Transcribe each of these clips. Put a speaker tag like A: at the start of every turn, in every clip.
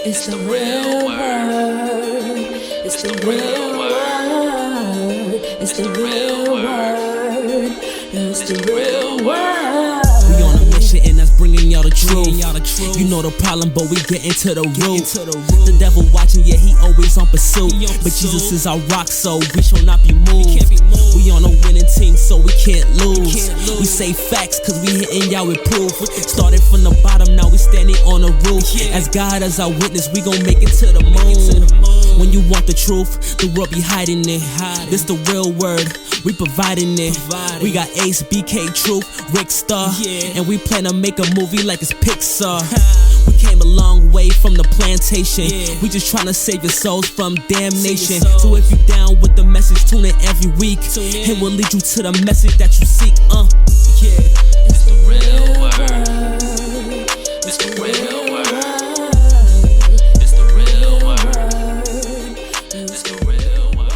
A: It's the real word. It's the real word. It's the real word. It's the real word.
B: We on a mission and that's bringing y'all the truth. You know the problem, but we get into the root. The devil watching, yeah, he always on pursuit. But Jesus is our rock, so we shall not be moved. We on a winning team, so we can't lose. We say facts, cause we hitting y'all with proof. Started from the bottom, now we standing on the roof. As God as our witness, we gon' make it to the moon. When you want the truth, the world be hiding it. This the real word, we providing it. We got Ace, BK, Truth, Rick Star, and we plan to make a movie like it's Pixar. We came a long way from the plantation. We just tryna save your souls from damnation. So if you down with the message, tune in every week. It will lead you to the message that you seek.
A: It's the real word. It's the real word. It's the real word. It's the real word.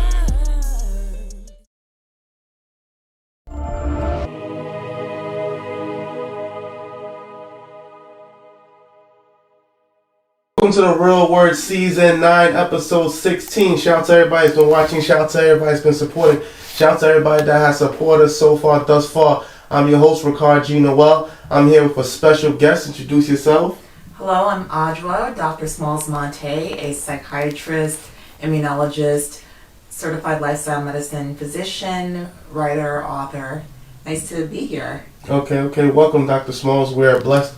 C: Welcome to the Real Word Season 9, Episode 16. Shout out to everybody that's been watching. Shout out to everybody that's been supporting. Shout out to everybody that has supported us so far, thus far. I'm your host, Ricard G. Noel. I'm here with a special guest. Introduce yourself.
D: Hello, I'm Adjoa, Dr. Smalls-Mantey, a psychiatrist, immunologist, certified lifestyle medicine physician, writer, author. Nice to be here.
C: Okay. Welcome, Dr. Smalls. We're blessed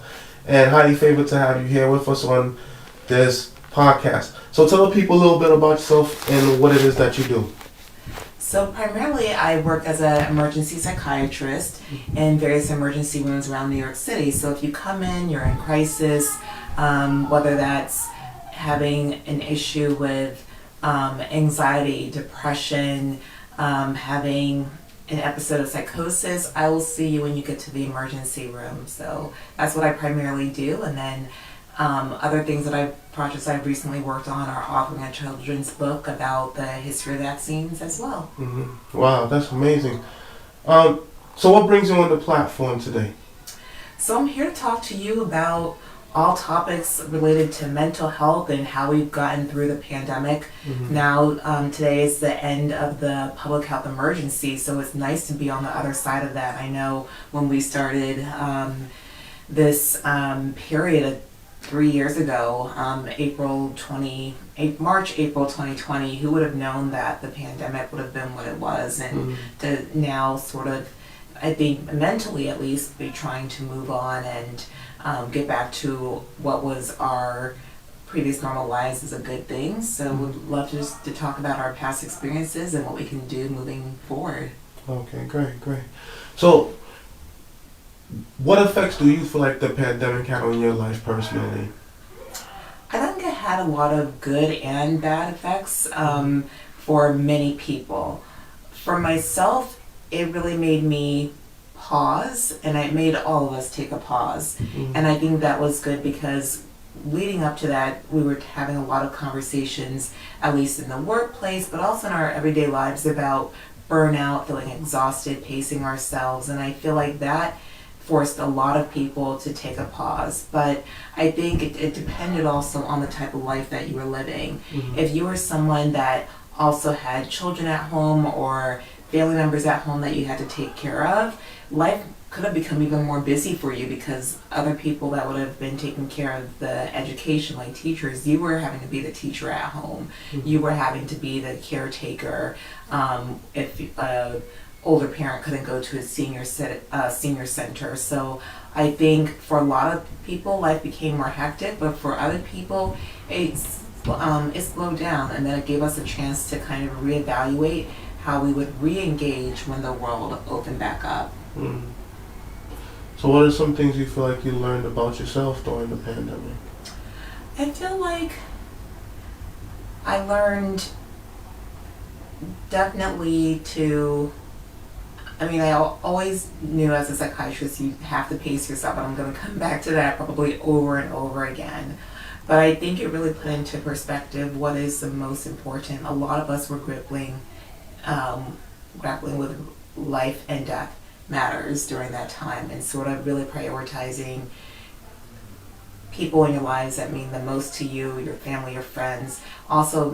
C: and highly favored to have you here with us on this podcast. So tell the people a little bit about yourself and what it is that you do.
D: So primarily I work as an emergency psychiatrist in various emergency rooms around New York City. So if you come in, you're in crisis, whether that's having an issue with anxiety, depression, having an episode of psychosis, I will see you when you get to the emergency room. So that's what I primarily do. And then other things projects I've recently worked on are authoring a children's book about the history of vaccines as well.
C: Mm-hmm. Wow, that's amazing. So what brings you on the platform today?
D: So I'm here to talk to you about all topics related to mental health and how we've gotten through the pandemic. Mm-hmm. Now, today is the end of the public health emergency, so it's nice to be on the other side of that. I know when we started this period of 3 years ago, March, April 2020, who would have known that the pandemic would have been what it was, and to now sort of, I think mentally at least, be trying to move on and get back to what was our previous normal lives is a good thing. So we'd love to talk about our past experiences and what we can do moving forward.
C: Okay, great. So what effects do you feel like the pandemic had on your life personally?
D: I think it had a lot of good and bad effects for many people. For myself, it really made me pause, and it made all of us take a pause. Mm-hmm. And I think that was good because leading up to that, we were having a lot of conversations, at least in the workplace, but also in our everyday lives, about burnout, feeling exhausted, pacing ourselves. And I feel like that forced a lot of people to take a pause. But I think it depended also on the type of life that you were living. Mm-hmm. If you were someone that also had children at home or family members at home that you had to take care of, life could have become even more busy for you because other people that would have been taking care of the education, like teachers, you were having to be the teacher at home. Mm-hmm. You were having to be the caretaker. If an older parent couldn't go to a senior center. So I think for a lot of people, life became more hectic, but for other people, it slowed down, and then it gave us a chance to kind of reevaluate how we would re-engage when the world opened back up.
C: Mm. So what are some things you feel like you learned about yourself during the pandemic?
D: I feel like I learned definitely I always knew as a psychiatrist you have to pace yourself, and I'm going to come back to that probably over and over again. But I think it really put into perspective what is the most important. A lot of us were grappling with life and death matters during that time, and sort of really prioritizing people in your lives that mean the most to you, your family, your friends. Also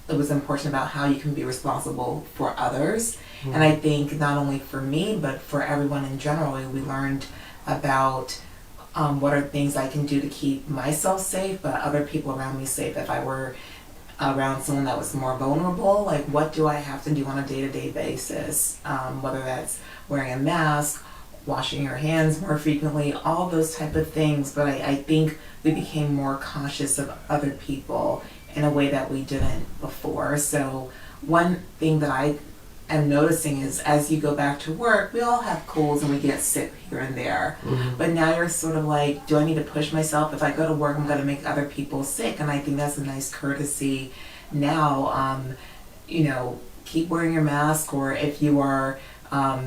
D: it was important about how you can be responsible for others. And I think not only for me, but for everyone in general, we learned about what are things I can do to keep myself safe, but other people around me safe. If I were around someone that was more vulnerable, like what do I have to do on a day-to-day basis? Whether that's wearing a mask, washing your hands more frequently, all those type of things. But I think we became more conscious of other people in a way that we didn't before. So one thing that I am noticing is as you go back to work, we all have colds and we get sick here and there. But now you're sort of like, do I need to push myself? If I go to work, I'm going to make other people sick. And I think that's a nice courtesy now. Keep wearing your mask, or if you are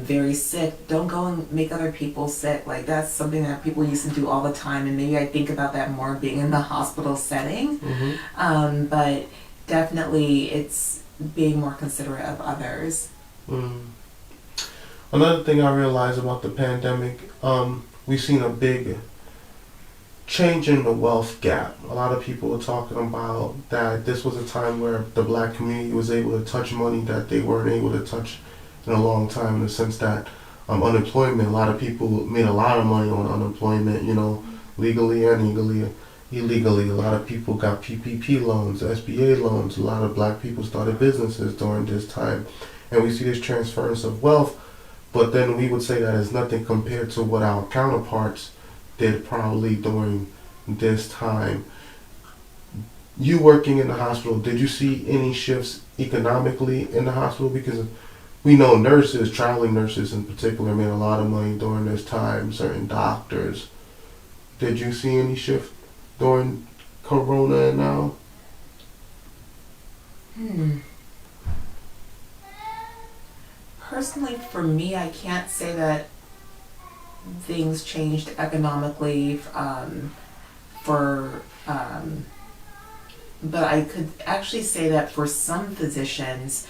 D: very sick, don't go and make other people sick. Like that's something that people used to do all the time, and maybe I think about that more being in the hospital setting. But definitely it's being more considerate of others.
C: Another thing I realized about the pandemic, we've seen a big change in the wealth gap. A lot of people are talking about that this was a time where the black community was able to touch money that they weren't able to touch in a long time, in the sense that unemployment, a lot of people made a lot of money on unemployment, legally and illegally. A lot of people got PPP loans, SBA loans. A lot of black people started businesses during this time. And we see this transference of wealth, but then we would say that is nothing compared to what our counterparts did probably during this time. You working in the hospital, did you see any shifts economically in the hospital? Because we know nurses, traveling nurses in particular, made a lot of money during this time, certain doctors. Did you see any shift during Corona and now?
D: Personally, for me, I can't say that things changed economically but I could actually say that for some physicians,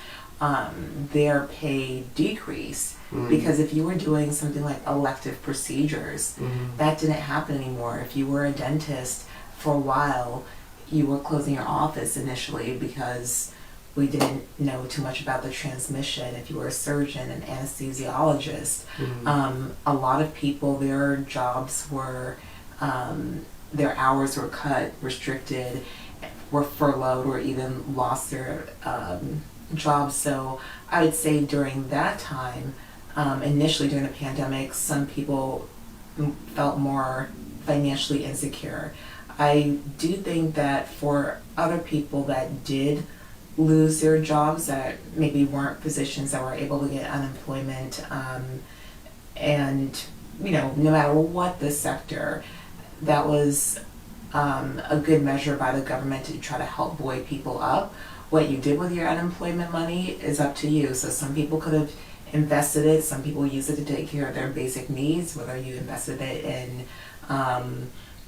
D: their pay decreased. Because if you were doing something like elective procedures, that didn't happen anymore. If you were a dentist, for a while, you were closing your office initially because we didn't know too much about the transmission. If you were a surgeon, an anesthesiologist, a lot of people, their jobs were, their hours were cut, restricted, were furloughed, or even lost their jobs. So I would say during that time, initially during the pandemic, some people felt more financially insecure. I do think that for other people that did lose their jobs, that maybe weren't physicians, that were able to get unemployment, and no matter what the sector, that was a good measure by the government to try to help buoy people up. What you did with your unemployment money is up to you. So some people could have invested it, some people use it to take care of their basic needs, whether you invested it in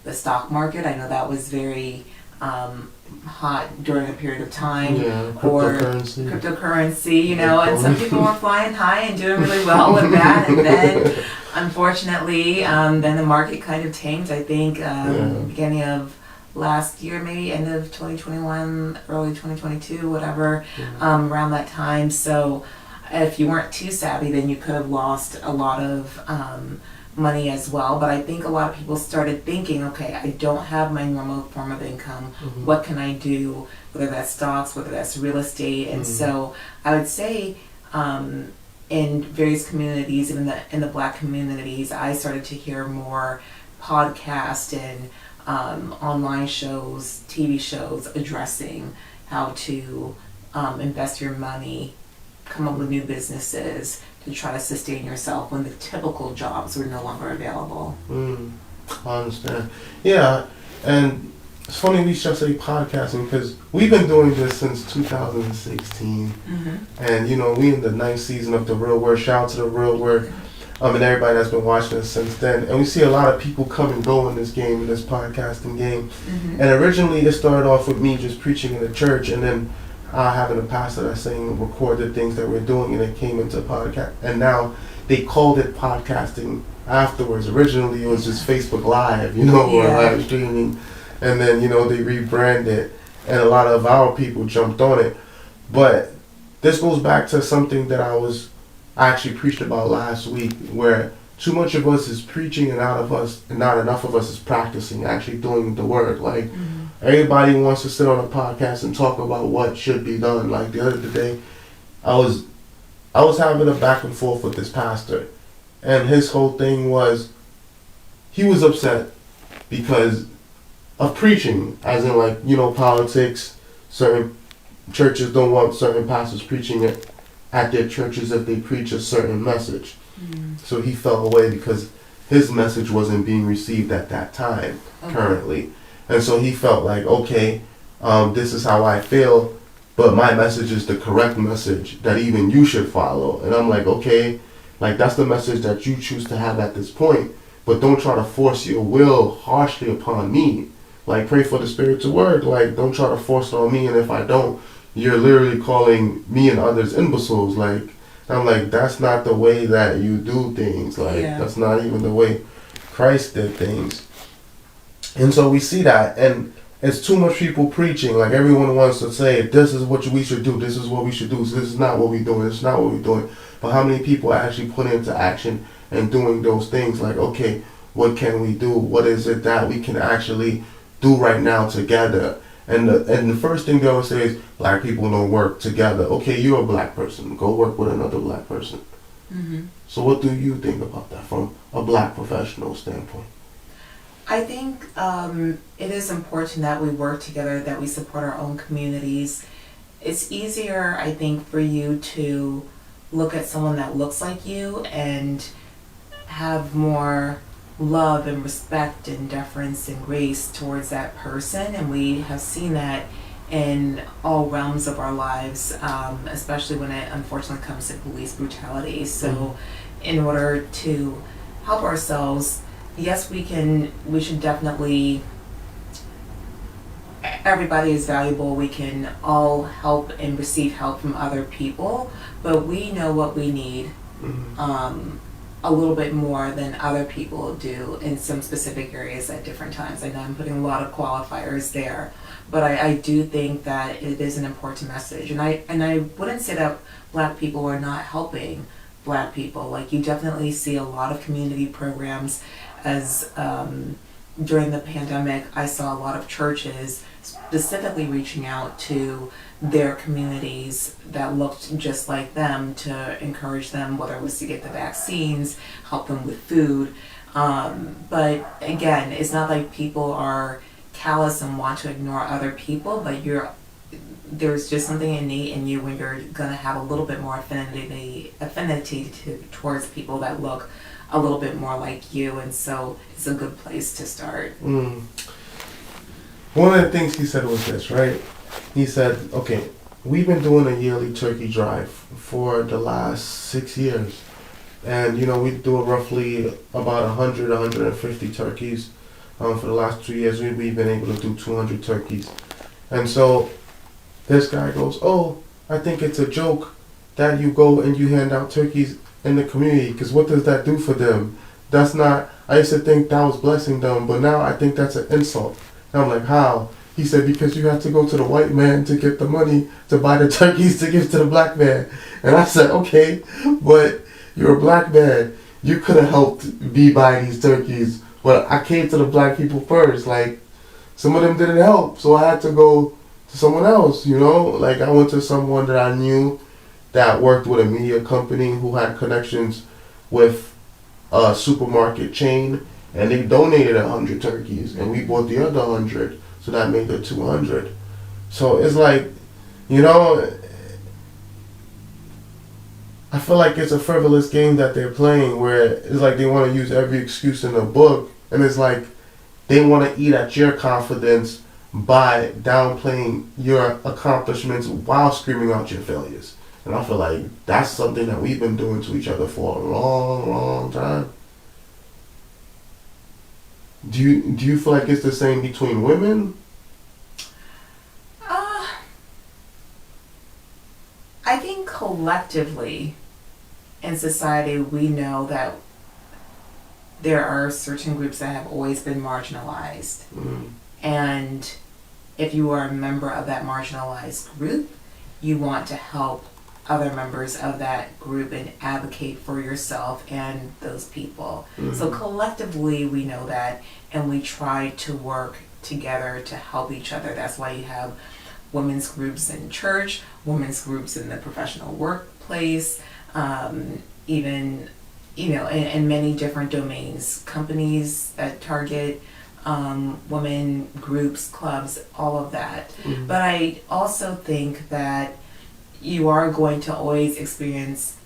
D: the stock market. I know that was very hot during a period of time. Or cryptocurrency, and some people were flying high and doing really well with that, and then unfortunately then the market kind of tanked. I think beginning of last year, maybe end of 2021, early 2022, whatever, around that time. So if you weren't too savvy, then you could have lost a lot of money as well. But I think a lot of people started thinking, okay, I don't have my normal form of income. What can I do? Whether that's stocks, whether that's real estate. And so I would say in various communities, in the black communities, I started to hear more podcasts and online shows, TV shows addressing how to invest your money, come up with new businesses to try to sustain yourself when the typical jobs were no longer available.
C: I understand. Yeah, and it's funny we should say podcasting because we've been doing this since 2016. And we in the 9th season of The Real Word. Shout out to The Real Word. And everybody that's been watching us since then. And we see a lot of people come and go in this game, in this podcasting game. And originally it started off with me just preaching in the church, and then having a pastor that's saying record the things that we're doing, and it came into podcast. And now they called it podcasting afterwards. Originally, it was just Facebook Live, you know, or live streaming, and then, you know, they rebranded, and a lot of our people jumped on it. But this goes back to something that I actually preached about last week, where too much of us is preaching and not enough of us is practicing, actually doing the work. Like, everybody wants to sit on a podcast and talk about what should be done. Like, the other day, I was having a back and forth with this pastor, and his whole thing was, he was upset because of preaching, as in, like, you know, politics. Certain churches don't want certain pastors preaching it at their churches if they preach a certain message. So he fell away because his message wasn't being received at that time, currently. And so he felt like, okay, this is how I feel, but my message is the correct message that even you should follow. And I'm like, okay, like, that's the message that you choose to have at this point, but don't try to force your will harshly upon me. Like, pray for the Spirit to work. Like, don't try to force it on me, and if I don't, you're literally calling me and others imbeciles. Like, I'm like, that's not the way that you do things. Like, that's not even the way Christ did things. And so we see that, and it's too much people preaching. Like, everyone wants to say, this is what we should do, this is what we should do, so this is not what we're doing, this is not what we're doing. But how many people actually put into action and doing those things? Like, okay, what can we do? What is it that we can actually do right now together? And the first thing they always say is, black people don't work together. Okay, you're a black person. Go work with another black person. So what do you think about that from a black professional standpoint?
D: I think it is important that we work together, that we support our own communities. It's easier, I think, for you to look at someone that looks like you and have more love and respect and deference and grace towards that person, and we have seen that in all realms of our lives, especially when it unfortunately comes to police brutality. So in order to help ourselves, yes, we should definitely, everybody is valuable, we can all help and receive help from other people, but we know what we need a little bit more than other people do in some specific areas at different times. I know I'm putting a lot of qualifiers there, but I do think that it is an important message. And I wouldn't say that black people are not helping black people. Like, you definitely see a lot of community programs. As during the pandemic, I saw a lot of churches specifically reaching out to their communities that looked just like them to encourage them, whether it was to get the vaccines, help them with food. But again, it's not like people are callous and want to ignore other people, but there's just something innate in you when you're going to have a little bit more affinity towards people that look a little bit more like you, and so it's a good place to start.
C: One of the things he said was this, right? He said, okay, we've been doing a yearly turkey drive for the last 6 years. And, you know, we do roughly about 100, 150 turkeys. For the last 2 years, we've been able to do 200 turkeys. And so this guy goes, oh, I think it's a joke that you go and you hand out turkeys in the community, because what does that do for them? That's not, I used to think that was blessing them, but now I think that's an insult. And I'm like, how? He said, because you have to go to the white man to get the money to buy the turkeys to give to the black man. And I said, okay, but you're a black man. You could have helped me buy these turkeys, but I came to the black people first. Like, some of them didn't help, so I had to go to someone else, you know? Like, I went to someone that I knew that worked with a media company who had connections with a supermarket chain, and they donated 100 turkeys, and we bought the other 100, so that made it 200. So it's like, you know, I feel like it's a frivolous game that they're playing, where it's like they want to use every excuse in the book, and it's like they want to eat at your confidence by downplaying your accomplishments while screaming out your failures. And I feel like that's something that we've been doing to each other for a long, long time. Do you feel like it's the same between women?
D: I think collectively in society we know that there are certain groups that have always been marginalized. And if you are a member of that marginalized group, you want to help other members of that group and advocate for yourself and those people. So collectively we know that, and we try to work together to help each other. That's why you have women's groups in church, women's groups in the professional workplace, even, you know, in many different domains, companies that target women, groups, clubs, all of that. But I also think that you are going to always experience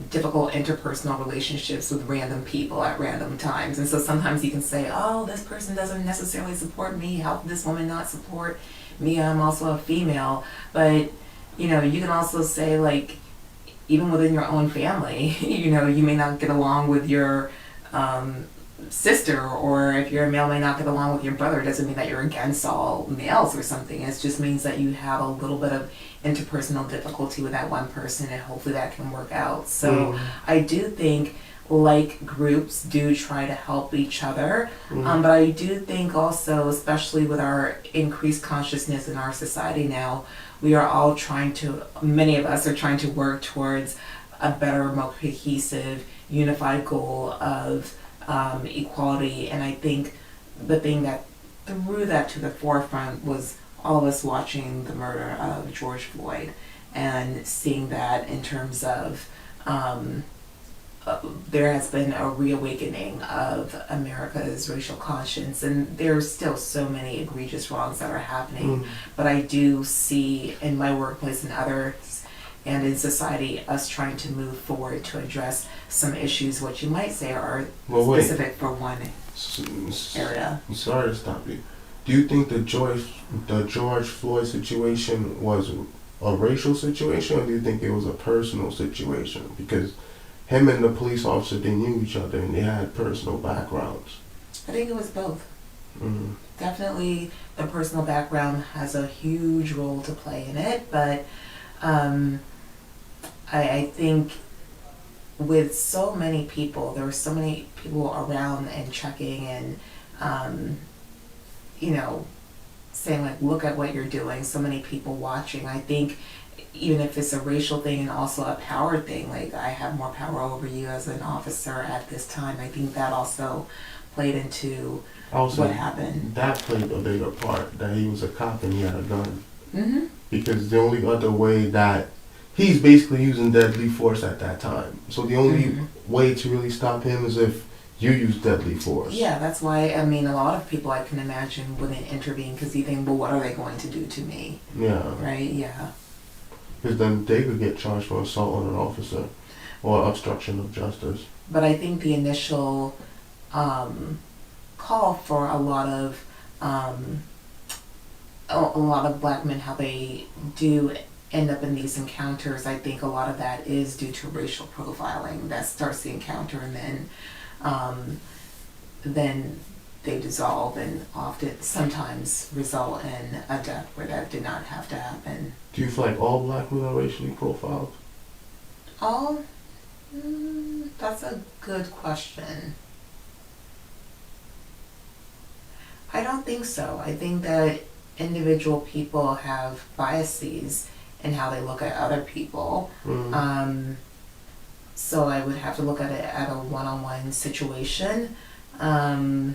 D: difficult interpersonal relationships with random people at random times. And so sometimes you can say, oh, this person doesn't necessarily support me. How can this woman not support me? I'm also a female. But, you know, you can also say, like, even within your own family, you know, you may not get along with your sister, or if you're a male may not get along with your brother. It doesn't mean that you're against all males or something. It just means that you have a little bit of interpersonal difficulty with that one person, and hopefully that can work out. So I do think, like, groups do try to help each other, but I do think also, especially with our increased consciousness in our society now, we are all trying to, many of us are trying to work towards a better, more cohesive, unified goal of equality. And I think the thing that threw that to the forefront was all of us watching the murder of George Floyd and seeing that in terms of there has been a reawakening of America's racial conscience, and there's still so many egregious wrongs that are happening. But I do see in my workplace and others and in society us trying to move forward to address some issues what you might say are specific for one area.
C: I'm sorry to stop you. Do you think the George Floyd situation was a racial situation, or do you think it was a personal situation? Because him and the police officer, they knew each other and they had personal backgrounds.
D: I think it was both. Definitely the personal background has a huge role to play in it, but I think with so many people, there were so many people around and checking and you know, saying, like, look at what you're doing, so many people watching. I think even if it's a racial thing and also a power thing, like, I have more power over you as an officer at this time, I think that also played into what happened.
C: That played a bigger part, that he was a cop and he had a gun. Because the only other way that he's basically using deadly force at that time. So the only way to really stop him is if you use deadly force.
D: Yeah, that's why, I mean, a lot of people I can imagine wouldn't intervene because you think, well, what are they going to do to me?
C: Yeah.
D: Right, yeah.
C: Because then they could get charged for assault on an officer or obstruction of justice.
D: But I think the initial call for a lot of black men, how they do end up in these encounters, I think a lot of that is due to racial profiling that starts the encounter, and then they dissolve and often sometimes result in a death where that did not have to happen.
C: Do you feel like all black men are racially profiled?
D: All? That's a good question. I don't think so. I think that individual people have biases in how they look at other people. So I would have to look at it at a one-on-one situation. How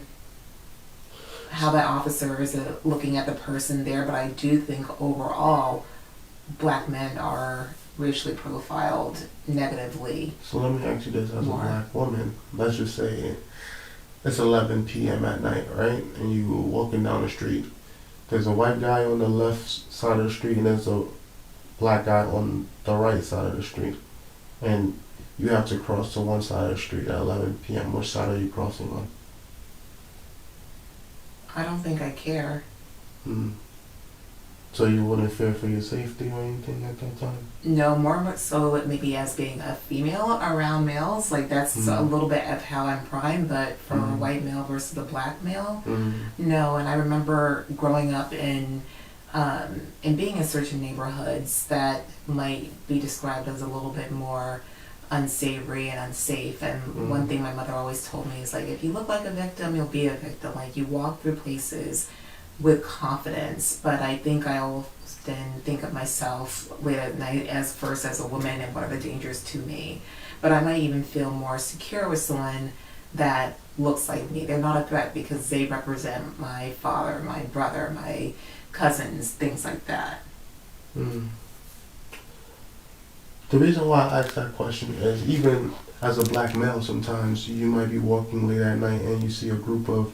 D: that officer is looking at the person there, but I do think overall black men are racially profiled negatively.
C: So let me ask you this, as a black woman, let's just say it's 11 p.m. at night, right? And you walking down the street. There's a white guy on the left side of the street and there's a black guy on the right side of the street. And you have to cross to one side of the street at 11 p.m. Which side are you crossing on?
D: I don't think I care.
C: So you wouldn't fear for your safety or anything at that time?
D: No, more so maybe as being a female around males. Like, that's a little bit of how I'm primed, but for a white male versus a black male, no. And I remember growing up in being in certain neighborhoods that might be described as a little bit more unsavory and unsafe. And one thing my mother always told me is like, if you look like a victim, you'll be a victim. Like, you walk through places with confidence. But I think I often think of myself late at night as first as a woman and what are the dangers to me. But I might even feel more secure with someone that looks like me. They're not a threat because they represent my father, my brother, my cousins, things like that.
C: The reason why I asked that question is, even as a black male, sometimes you might be walking late at night and you see a group of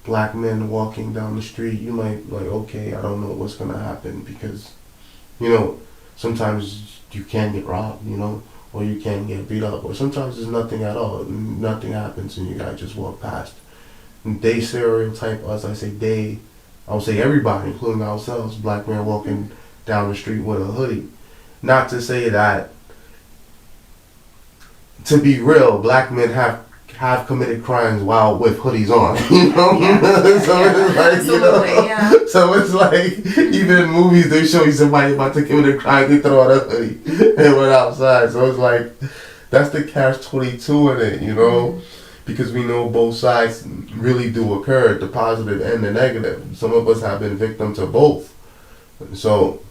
C: black men walking down the street. You might like, okay, I don't know what's gonna happen, because, you know, sometimes you can get robbed, you know, or you can get beat up, or sometimes there's nothing at all. Nothing happens and you gotta just walk past. And they stereotype us. I say they, I would say everybody, including ourselves, black men walking down the street with a hoodie. Not to say that, to be real, black men have committed crimes while with hoodies on, you know? So it's like,
D: absolutely,
C: you know, so it's like, even in movies, they show you somebody about to commit a crime, they throw on a hoodie and went outside. So it's like, that's the catch-22 in it, you know? Because we know both sides really do occur, the positive and the negative. Some of us have been victim to both. So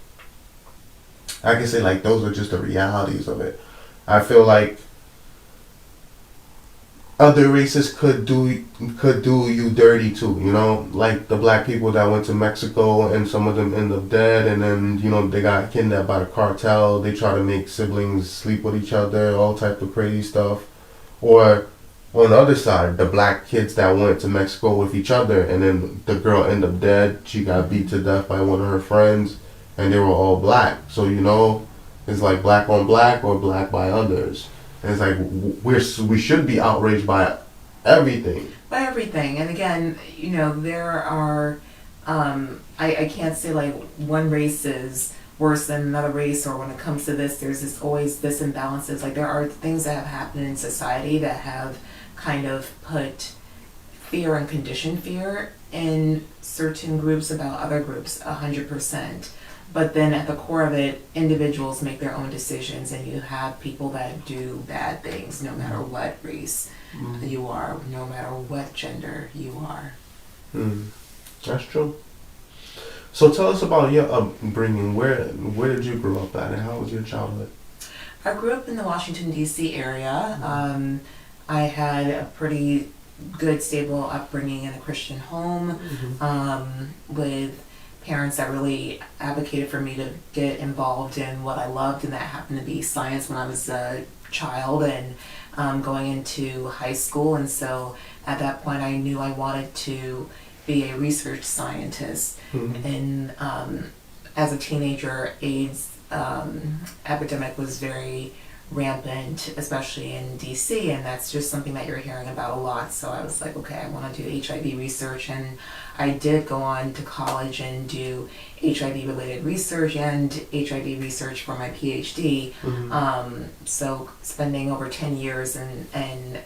C: I can say, like, those are just the realities of it. I feel like other races could do you dirty too, you know, like the black people that went to Mexico and some of them end up dead, and then, you know, they got kidnapped by the cartel. They try to make siblings sleep with each other, all type of crazy stuff. Or on the other side, the black kids that went to Mexico with each other, and then the girl ended up dead. She got beat to death by one of her friends, and they were all black. So, you know, it's like black on black or black by others. And it's like we should be outraged by everything. By everything.
D: And again, you know, there are, I can't say like one race is worse than another race, or when it comes to this, there's always this imbalances. Like, there are things that have happened in society that have kind of put fear and conditioned fear in certain groups about other groups, 100%. But then at the core of it, individuals make their own decisions, and you have people that do bad things no matter what race you are, no matter what gender you are.
C: That's true. So tell us about your upbringing. Where did you grow up at, and how was your childhood?
D: I grew up in the Washington, D.C. area. I had a pretty good, stable upbringing in a Christian home with parents that really advocated for me to get involved in what I loved, and that happened to be science when I was a child and going into high school. And so at that point I knew I wanted to be a research scientist. And as a teenager, AIDS epidemic was very rampant, especially in DC, and that's just something that you're hearing about a lot. So I was like, okay, I want to do HIV research, and I did go on to college and do HIV related research and HIV research for my PhD. So spending over 10 years and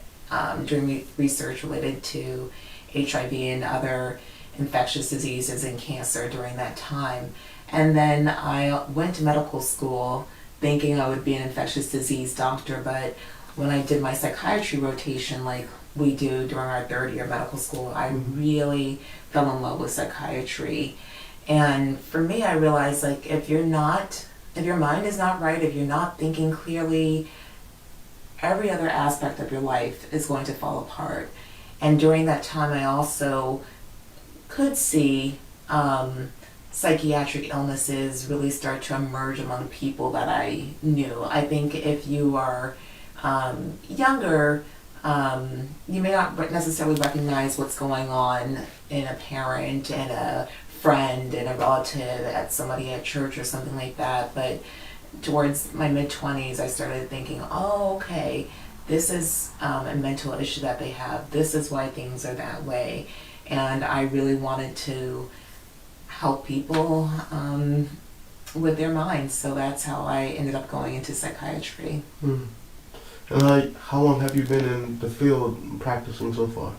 D: doing research related to HIV and other infectious diseases and cancer during that time. And then I went to medical school thinking I would be an infectious disease doctor, but when I did my psychiatry rotation, like we do during our third year of medical school, I really fell in love with psychiatry. And for me, I realized, like, if your mind is not right, if you're not thinking clearly, every other aspect of your life is going to fall apart. And during that time, I also could see psychiatric illnesses really start to emerge among people that I knew. I think if you are younger, you may not necessarily recognize what's going on in a parent and a friend and a relative, at somebody at church or something like that. But towards my mid-20s, I started thinking, oh, okay, this is a mental issue that they have. This is why things are that way. And I really wanted to help people with their minds. So that's how I ended up going into psychiatry.
C: And how long have you been in the field practicing so far?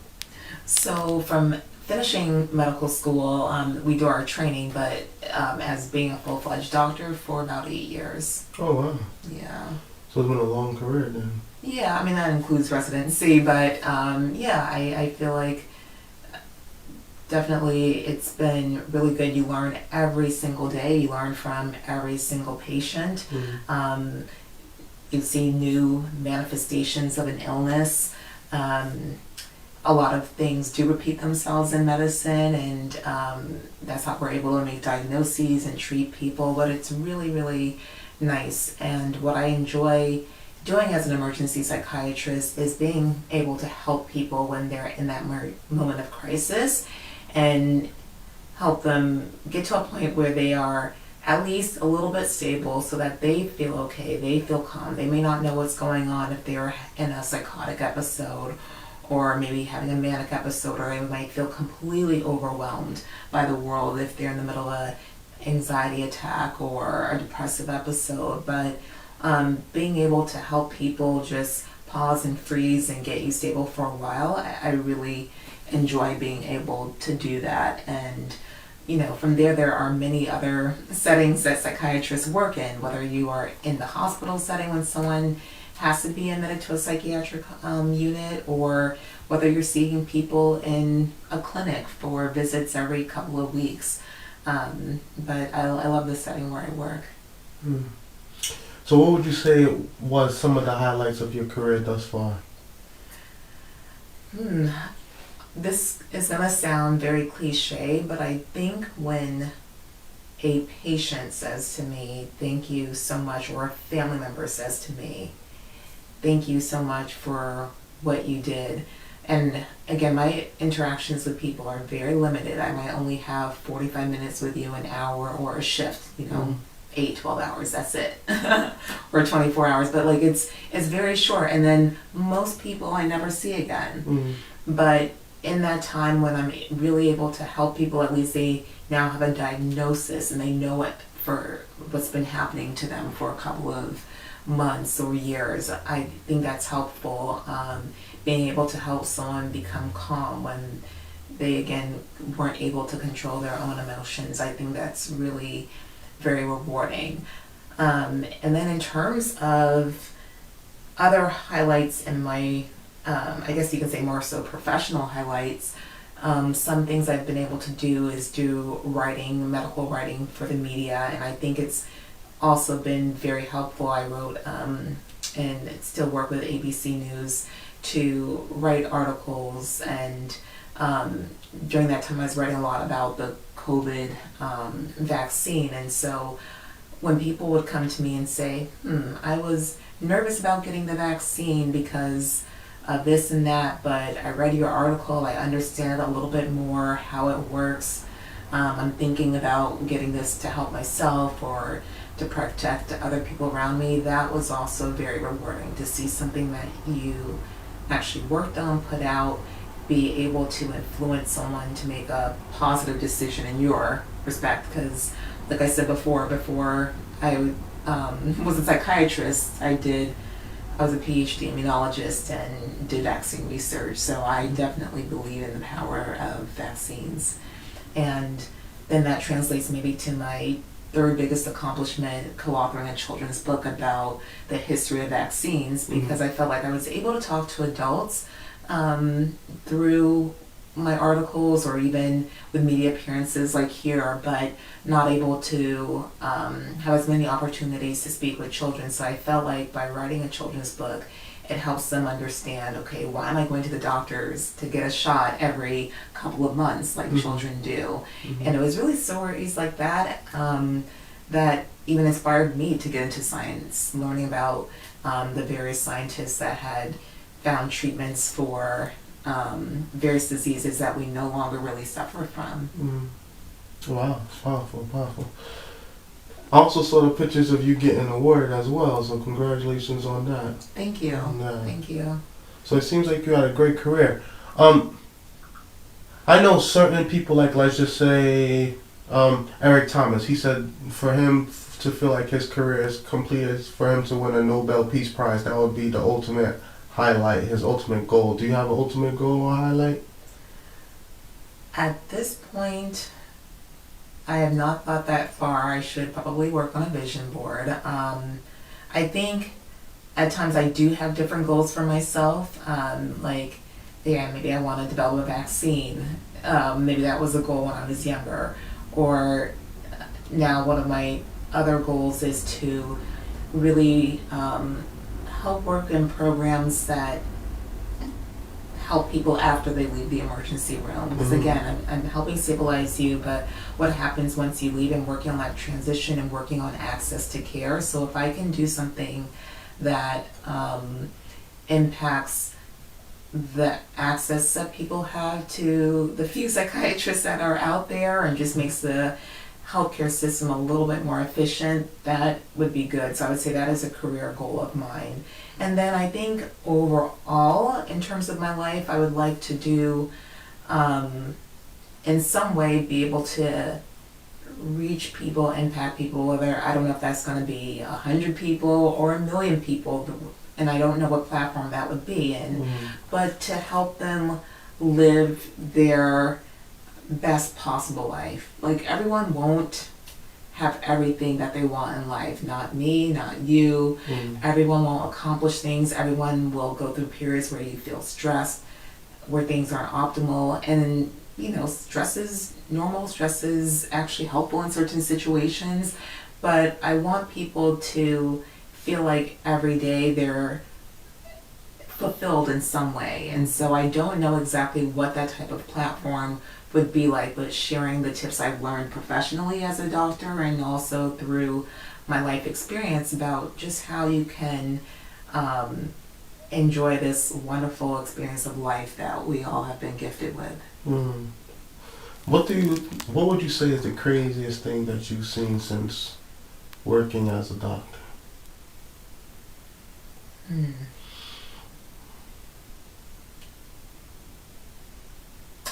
D: So from finishing medical school, we do our training, but as being a full-fledged doctor for about 8 years.
C: Oh, wow.
D: Yeah.
C: So it's been a long career then.
D: Yeah, I mean, that includes residency, but yeah, I feel like definitely it's been really good. You learn every single day. You learn from every single patient. You see new manifestations of an illness. A lot of things do repeat themselves in medicine, and that's how we're able to make diagnoses and treat people, but it's really, really nice. And what I enjoy doing as an emergency psychiatrist is being able to help people when they're in that moment of crisis and help them get to a point where they are at least a little bit stable so that they feel okay, they feel calm. They may not know what's going on if they're in a psychotic episode or maybe having a manic episode, or they might feel completely overwhelmed by the world if they're in the middle of an anxiety attack or a depressive episode. But being able to help people just pause and freeze and get you stable for a while, I really enjoy being able to do that. And from there are many other settings that psychiatrists work in, whether you are in the hospital setting when someone has to be admitted to a psychiatric unit, or whether you're seeing people in a clinic for visits every couple of weeks. But I love the setting where I work.
C: So what would you say was some of the highlights of your career thus far?
D: This is going to sound very cliche, but I think when a patient says to me, "Thank you so much," or a family member says to me, "Thank you so much for what you did." And again, my interactions with people are very limited. I might only have 45 minutes with you, an hour, or a shift, 8, 12 hours, that's it. Or 24 hours, but like it's very short. And then most people I never see again. But in that time when I'm really able to help people, at least they now have a diagnosis and they know it for what's been happening to them for a couple of months or years. I think that's helpful. Being able to help someone become calm when they again weren't able to control their own emotions, I think that's really very rewarding. And then in terms of other highlights in my I guess you can say more so professional highlights, some things I've been able to do is do writing, medical writing for the media, and I think it's also been very helpful. I wrote and still work with ABC News to write articles, and during that time I was writing a lot about the COVID vaccine, and so when people would come to me and say, I was nervous about getting the vaccine because of this and that, but I read your article, I understand a little bit more how it works. I'm thinking about getting this to help myself or to protect other people around me. That was also very rewarding to see something that you actually worked on, put out, be able to influence someone to make a positive decision in your respect. Because like I said before I was a psychiatrist, I was a PhD immunologist and did vaccine research, so I definitely believe in the power of vaccines. And then that translates maybe to my third biggest accomplishment, co-authoring a children's book about the history of vaccines, because I felt like I was able to talk to adults through my articles or even with media appearances like here, but not able to have as many opportunities to speak with children. So I felt like by writing a children's book, it helps them understand, okay, why am I going to the doctors to get a shot every couple of months like children do? And it was really stories like that that even inspired me to get into science, learning about the various scientists that had found treatments for various diseases that we no longer really suffer from.
C: Wow, powerful. I also saw the pictures of you getting an award as well, so congratulations on that.
D: Thank you. Thank you.
C: So it seems like you had a great career. I know certain people, like let's just say Eric Thomas, he said for him to feel like his career is completed, for him to win a Nobel Peace Prize, that would be the ultimate highlight, his ultimate goal. Do you have an ultimate goal or highlight?
D: At this point, I have not thought that far. I should probably work on a vision board. I think at times I do have different goals for myself. Like, yeah, maybe I want to develop a vaccine. Maybe that was a goal when I was younger. Or now one of my other goals is to really help work in programs that help people after they leave the emergency room. Because again, I'm helping stabilize you, but what happens once you leave and working on that transition and working on access to care. So if I can do something that impacts the access that people have to the few psychiatrists that are out there and just makes the healthcare system a little bit more efficient, that would be good. So I would say that is a career goal of mine. And then I think overall, in terms of my life, I would like to do, in some way, be able to reach people, impact people, whether, I don't know if that's going to be 100 people or 1 million people, and I don't know what platform that would be in, but to help them live their best possible life. Like, everyone won't have everything that they want in life. Not me, not you. Everyone won't accomplish things. Everyone will go through periods where you feel stressed, where things aren't optimal. And, you know, stress is normal. Stress is actually helpful in certain situations. But I want people to feel like every day they're fulfilled in some way. And so I don't know exactly what that type of platform would be like, but sharing the tips I've learned professionally as a doctor and also through my life experience about just how you can enjoy this wonderful experience of life that we all have been gifted with.
C: What would you say is the craziest thing that you've seen since working as a doctor?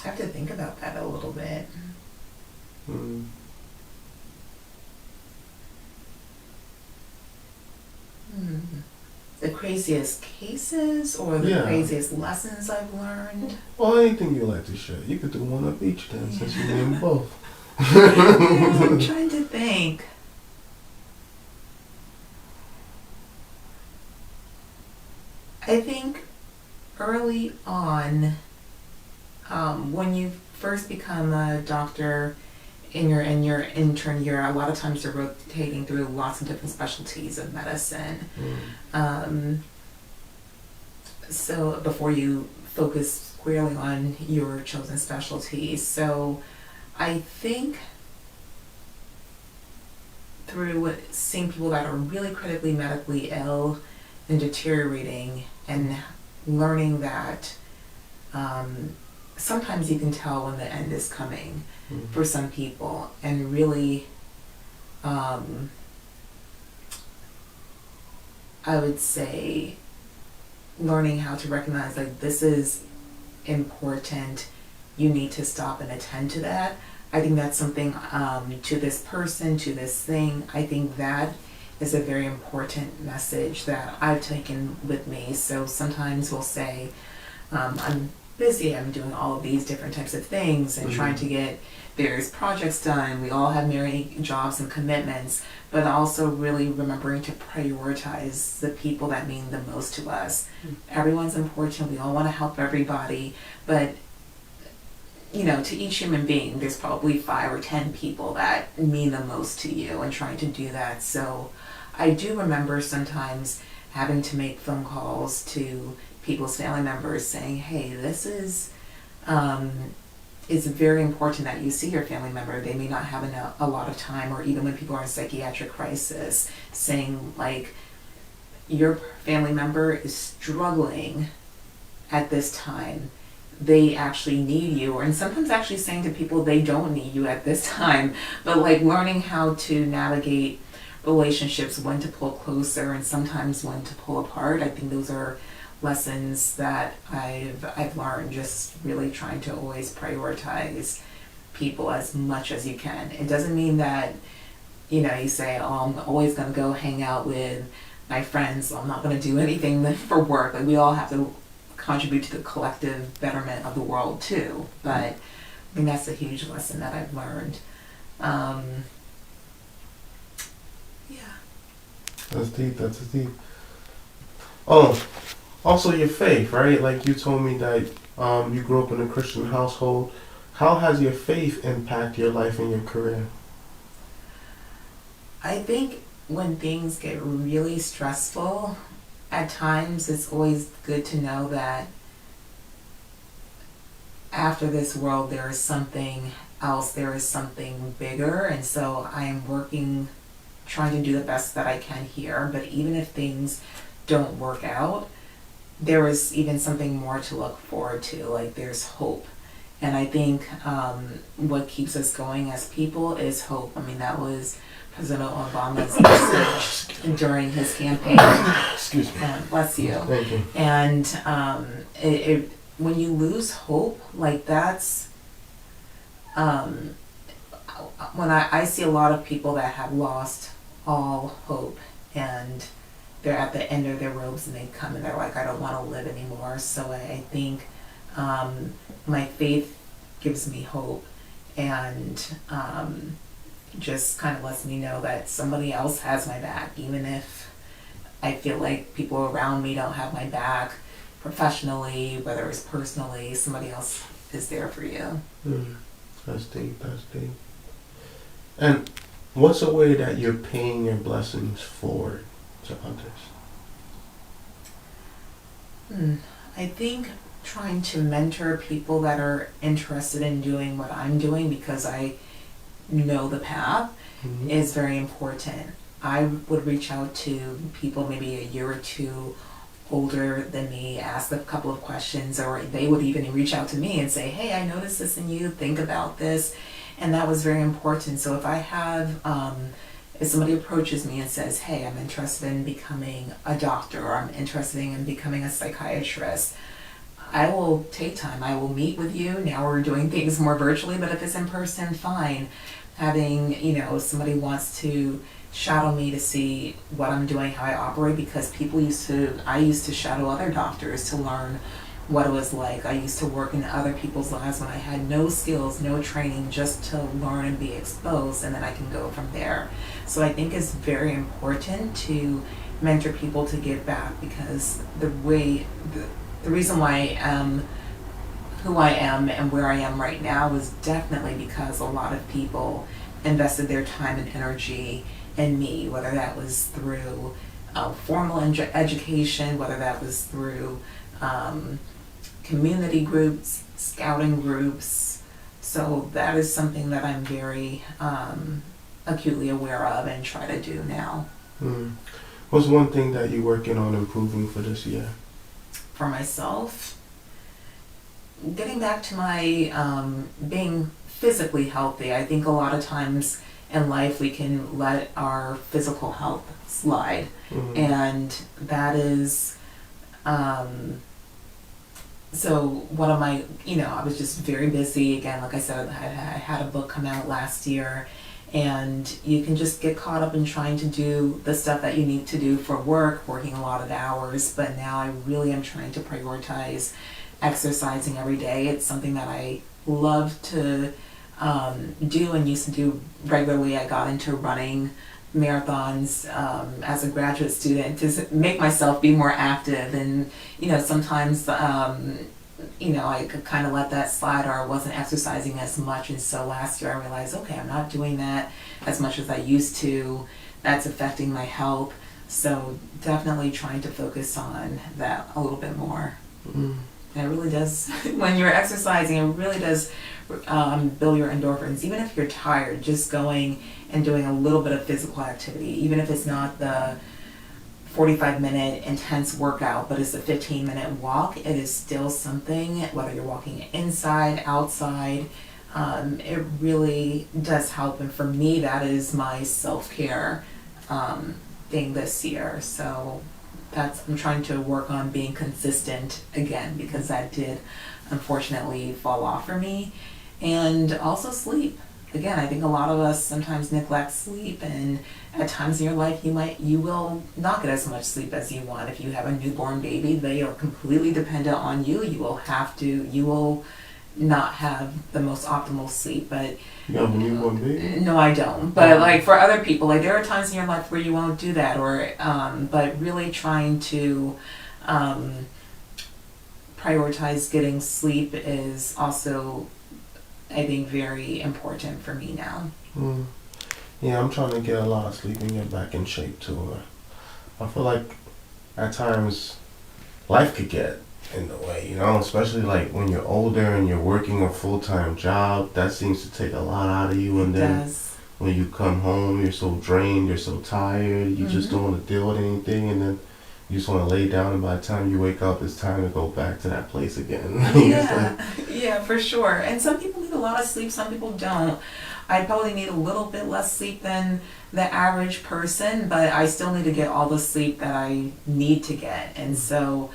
D: I have to think about that a little bit. The craziest cases or the craziest lessons I've learned?
C: Well, anything you like to share. You could do one of each then, since you named both.
D: I'm trying to think. I think early on, when you first become a doctor in your intern year, a lot of times you're rotating through lots of different specialties of medicine. So before you focus squarely on your chosen specialty. So I think through seeing people that are really critically medically ill and deteriorating and learning that sometimes you can tell when the end is coming for some people, and really I would say learning how to recognize, like, this is important, you need to stop and attend to that. I think that's something to this person, to this thing. I think that is a very important message that I've taken with me. So sometimes we'll say, I'm busy, I'm doing all of these different types of things and trying to get various projects done. We all have many jobs and commitments, but also really remembering to prioritize the people that mean the most to us. Everyone's important, we all want to help everybody, but you know, to each human being, there's probably 5 or 10 people that mean the most to you, and trying to do that. So I do remember sometimes having to make phone calls to people's family members saying, hey, this is it's very important that you see your family member. They may not have a lot of time, or even when people are in psychiatric crisis, saying, like, your family member is struggling at this time. They actually need you. And sometimes actually saying to people they don't need you at this time, but like learning how to navigate relationships, when to pull closer and sometimes when to pull apart. I think those are lessons that I've learned, just really trying to always prioritize people as much as you can. It doesn't mean that, you know, you say, oh, I'm always going to go hang out with my friends, so I'm not going to do anything for work. Like, we all have to contribute to the collective betterment of the world too. But I think that's a huge lesson that I've learned.
C: That's deep. Oh, also your faith, right? Like you told me that you grew up in a Christian household. How has your faith impacted your life and your career?
D: I think when things get really stressful, at times it's always good to know that after this world there is something else, there is something bigger, and so I am working, trying to do the best that I can here, but even if things don't work out, there is even something more to look forward to, like there's hope. And I think what keeps us going as people is hope. I mean, that was President Obama's message during his campaign.
C: Excuse me.
D: Bless you.
C: Thank you.
D: And when you lose hope, like that's, when I see a lot of people that have lost all hope and they're at the end of their ropes and they come and they're like, I don't want to live anymore. So I think my faith gives me hope and just kind of lets me know that somebody else has my back, even if I feel like people around me don't have my back professionally, whether it's personally, somebody else is there for you.
C: That's deep, that's deep. And what's a way that you're paying your blessings forward to others?
D: I think trying to mentor people that are interested in doing what I'm doing because I know the path is very important. I would reach out to people maybe a year or two older than me, ask a couple of questions, or they would even reach out to me and say, hey, I noticed this in you, think about this. And that was very important. So if I have, if somebody approaches me and says, hey, I'm interested in becoming a doctor, or I'm interested in becoming a psychiatrist, I will take time. I will meet with you. Now we're doing things more virtually, but if it's in person, fine. Having, somebody wants to shadow me to see what I'm doing, how I operate, because I used to shadow other doctors to learn what it was like. I used to work in other people's lives when I had no skills, no training, just to learn and be exposed, and then I can go from there. So I think it's very important to mentor people to give back, because the reason why I am who I am and where I am right now was definitely because a lot of people invested their time and energy in me, whether that was through formal education, whether that was through community groups, scouting groups. So that is something that I'm very acutely aware of and try to do now.
C: What's one thing that you're working on improving for this year?
D: For myself, getting back to my being physically healthy. I think a lot of times in life we can let our physical health slide, and that is so one of my, I was just very busy. Again, like I said, I had a book come out last year, and you can just get caught up in trying to do the stuff that you need to do for work, working a lot of hours. But now I really am trying to prioritize exercising every day. It's something that I love to do and used to do regularly. I got into running marathons as a graduate student to make myself be more active, and sometimes I could kind of let that slide, or I wasn't exercising as much, and so last year I realized, okay, I'm not doing that as much as I used to. That's affecting my health, so definitely trying to focus on that a little bit more. And it really does, when you're exercising, it really does build your endorphins. Even if you're tired, just going and doing a little bit of physical activity, even if it's not the 45-minute intense workout, but it's a 15-minute walk, it is still something, whether you're walking inside, outside, it really does help. And for me, that is my self-care thing this year. So I'm trying to work on being consistent again, because that did unfortunately fall off for me. And also sleep. Again, I think a lot of us sometimes neglect sleep, and at times in your life you will not get as much sleep as you want. If you have a newborn baby, they are completely dependent on you. You will not have the most optimal sleep, but
C: you have a newborn baby?
D: No, I don't. But like for other people, like there are times in your life where you won't do that, or but really trying to prioritize getting sleep is also, I think, very important for me now.
C: Yeah, I'm trying to get a lot of sleep and get back in shape too. I feel like at times life could get in the way, you know, especially like when you're older and you're working a full-time job, that seems to take a lot out of you, and then when you come home you're so drained, you're so tired, you just don't want to deal with anything, and then you just want to lay down, and by the time you wake up it's time to go back to that place again.
D: Yeah, for sure. And some people need a lot of sleep, some people don't. I probably need a little bit less sleep than the average person, but I still need to get all the sleep that I need to get. And so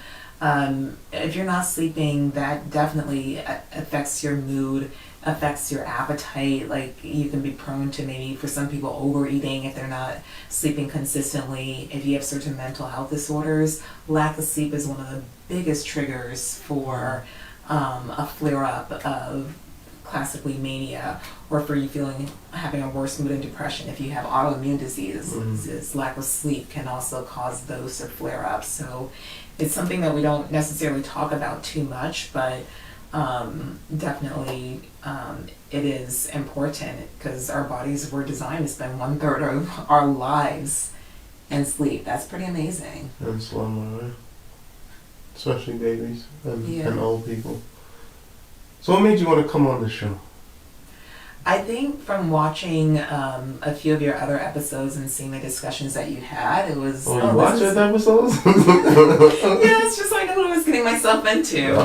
D: if you're not sleeping, that definitely affects your mood, affects your appetite. Like you can be prone to, maybe for some people, overeating if they're not sleeping consistently. If you have certain mental health disorders, lack of sleep is one of the biggest triggers for a flare-up of classically mania, or for you having a worse mood and depression. If you have autoimmune diseases, lack of sleep can also cause those to flare up. So it's something that we don't necessarily talk about too much, but definitely it is important, because our bodies were designed to spend 1/3 of our lives in sleep. That's pretty amazing.
C: And slumber, right? Especially babies and old people. So what made you want to come on the show?
D: I think from watching a few of your other episodes and seeing the discussions that you had, it was...
C: Oh, you watched those episodes?
D: Yeah, it's just like I knew what I was getting myself into.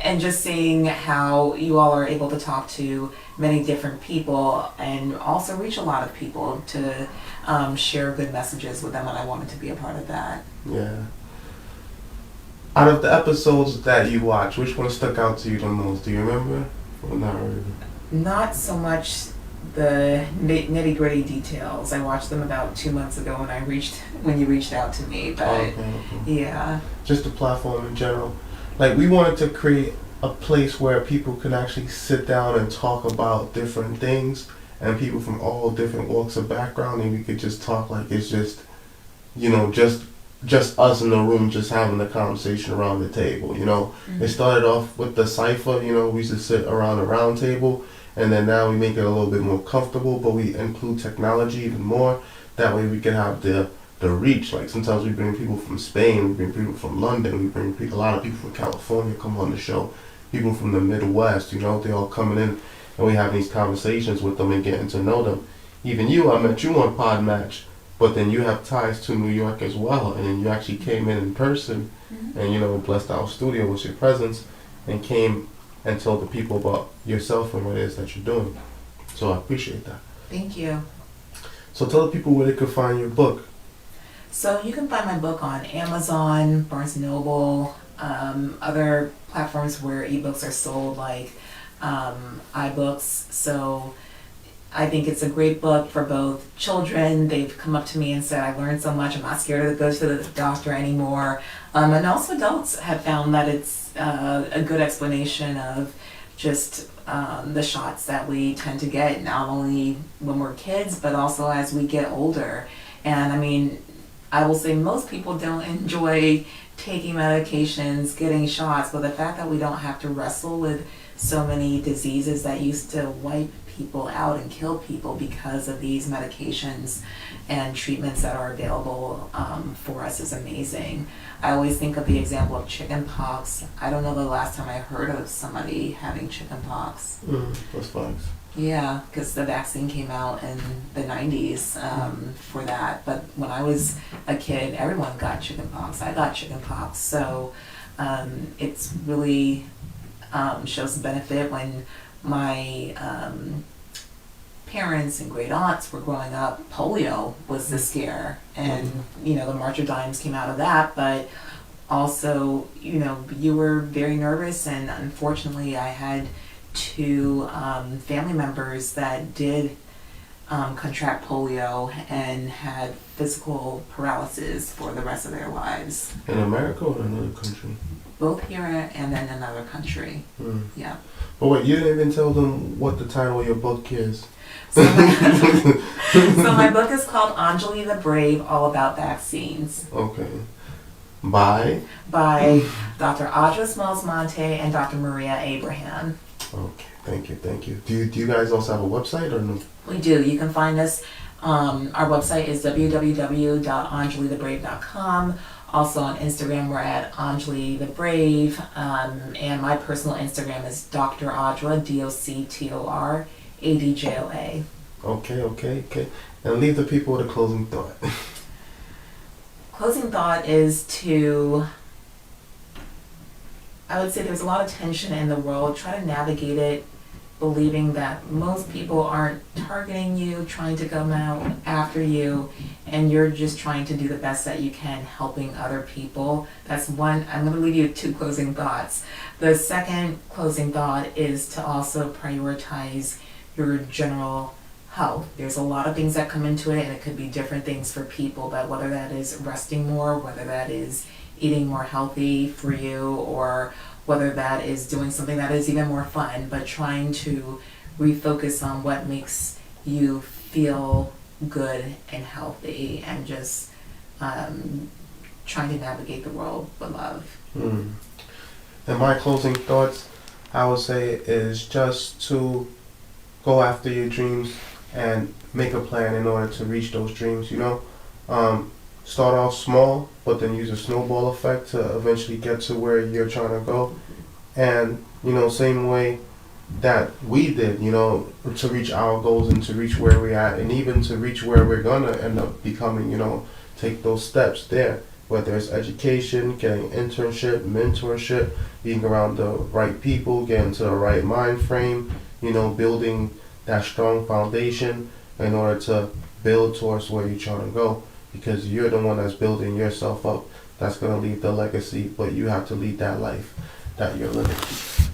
D: And just seeing how you all are able to talk to many different people and also reach a lot of people to share good messages with them, and I wanted to be a part of that.
C: Yeah. Out of the episodes that you watched, which one stuck out to you the most? Do you remember? Or not really?
D: Not so much the nitty-gritty details. I watched them about 2 months ago when you reached out to me. But
C: okay.
D: Yeah.
C: Just the platform in general. Like, we wanted to create a place where people can actually sit down and talk about different things, and people from all different walks of background, and we could just talk like it's just, you know, just us in the room, just having a conversation around the table, you know. It started off with the Psyh, you know, we used to sit around a round table, and then now we make it a little bit more comfortable, but we include technology even more. That way we can have the reach. Like sometimes we bring people from Spain, we bring people from London, we bring a lot of people from California come on the show, people from the Midwest, you know, they all coming in, and we have these conversations with them and getting to know them. Even you, I met you on Pod Match, but then you have ties to New York as well, and then you actually came in person, and, you know, blessed our studio with your presence, and came and told the people about yourself and what it is that you're doing. So I appreciate that.
D: Thank you.
C: So tell the people where they could find your book.
D: So you can find my book on Amazon, Barnes & Noble, other platforms where ebooks are sold, like iBooks. So I think it's a great book for both children. They've come up to me and said, I learned so much, I'm not scared to go to the doctor anymore. And also adults have found that it's a good explanation of just the shots that we tend to get, not only when we're kids, but also as we get older. And I mean, I will say most people don't enjoy taking medications, getting shots, but the fact that we don't have to wrestle with so many diseases that used to wipe people out and kill people because of these medications and treatments that are available for us is amazing. I always think of the example of chicken pox. I don't know the last time I heard of somebody having chicken pox.
C: That's facts.
D: Yeah, because the vaccine came out in the 90s for that. But when I was a kid, everyone got chicken pox. I got chicken pox. So it's really shows the benefit. When my parents and great aunts were growing up, polio was the scare. And, you know, the March of Dimes came out of that. But also, you know, you were very nervous. And unfortunately, I had two family members that did contract polio and had physical paralysis for the rest of their lives.
C: In America or in another country?
D: Both here and then another country. Yeah.
C: But wait, you didn't even tell them what the title of your book is.
D: So my book is called Anjali the Brave, All About Vaccines.
C: Okay. By
D: Dr. Adjoa Smalls-Mantey and Dr. Maria Abraham.
C: Okay, thank you. Do you guys also have a website or no?
D: We do. You can find us. Our website is www.anjalithebrave.com. Also on Instagram, we're at Anjali the Brave. And my personal Instagram is Dr. Adjoa, DOCTOR ADJOA.
C: Okay. And leave the people with a closing thought.
D: Closing thought is I would say there's a lot of tension in the world. Try to navigate it, believing that most people aren't targeting you, trying to come out after you, and you're just trying to do the best that you can, helping other people. That's one. I'm going to leave you with 2 closing thoughts. The second closing thought is to also prioritize your general health. There's a lot of things that come into it, and it could be different things for people, but whether that is resting more, whether that is eating more healthy for you, or whether that is doing something that is even more fun, but trying to refocus on what makes you feel good and healthy, and just trying to navigate the world with love.
C: And my closing thoughts, I would say, is just to go after your dreams and make a plan in order to reach those dreams, Start off small, but then use a snowball effect to eventually get to where you're trying to go. And, same way that we did, to reach our goals and to reach where we're at, and even to reach where we're going to end up becoming, take those steps there, whether it's education, getting internship, mentorship, being around the right people, getting to the right mind frame, building that strong foundation in order to build towards where you're trying to go, because you're the one that's building yourself up, that's going to leave the legacy, but you have to lead that life that you're living.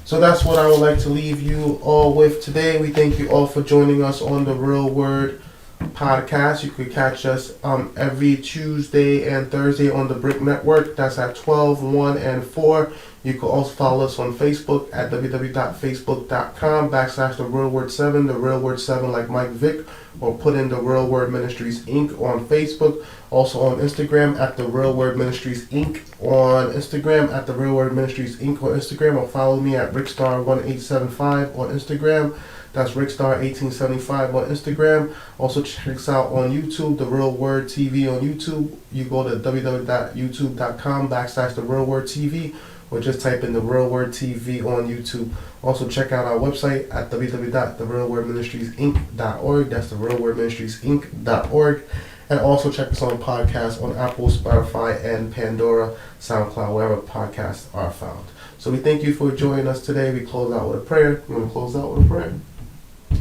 C: So that's what I would like to leave you all with today. We thank you all for joining us on the Real Word podcast. You could catch us every Tuesday and Thursday on the Brick Network. That's at 12, 1, and 4. You can also follow us on Facebook at www.facebook.com/therealword7, the Real Word 7 like Mike Vick, or put in the Real Word Ministries Inc. on Facebook. Also on Instagram at the Real Word Ministries Inc. on Instagram, at the Real Word Ministries Inc. on Instagram, or follow me at Rickstar1875 on Instagram. That's Rickstar1875 on Instagram. Also check us out on YouTube, The Real Word TV on YouTube. You go to www.youtube.com/The Real Word TV, or just type in The Real Word TV on YouTube. Also check out our website at www.therealwordministriesinc.org. That's therealwordministriesinc.org. And also check us on podcasts on Apple, Spotify, and Pandora, SoundCloud, wherever podcasts are found. So we thank you for joining us today. We close out with a prayer. You want to close out with a prayer?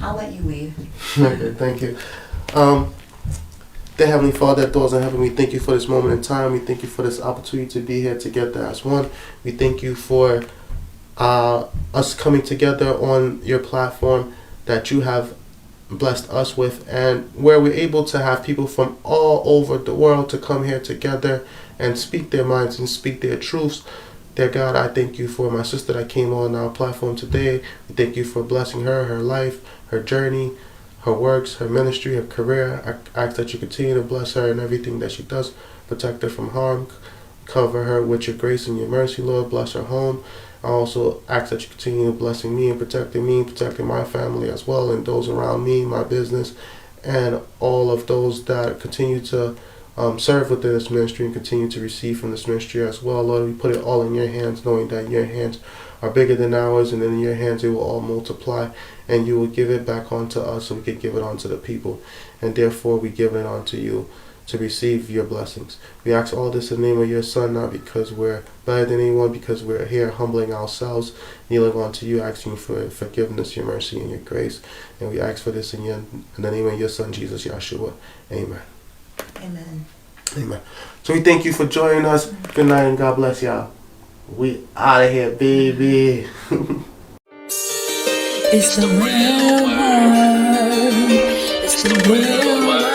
D: I'll let you lead.
C: Okay, thank you. Dear Heavenly Father that dwells in heaven, we thank you for this moment in time. We thank you for this opportunity to be here together as one. We thank you for us coming together on your platform that you have blessed us with, and where we're able to have people from all over the world to come here together and speak their minds and speak their truths. Dear God, I thank you for my sister that came on our platform today. We thank you for blessing her, her life, her journey, her works, her ministry, her career. I ask that you continue to bless her in everything that she does. Protect her from harm. Cover her with your grace and your mercy, Lord. Bless her home. I also ask that you continue blessing me and protecting my family as well, and those around me, my business, and all of those that continue to serve within this ministry and continue to receive from this ministry as well. Lord, we put it all in your hands, knowing that your hands are bigger than ours, and in your hands it will all multiply, and you will give it back onto us so we can give it onto the people. And therefore we give it onto you to receive your blessings. We ask all this in the name of your Son, not because we're better than anyone, because we're here humbling ourselves, kneeling unto you, asking for forgiveness, your mercy, and your grace. And we ask for this in the name of your Son, Jesus Yeshua. Amen.
D: Amen.
C: Amen. So we thank you for joining us. Good night and God bless y'all. We out of here, baby.
A: It's the real word. It's It's the real word.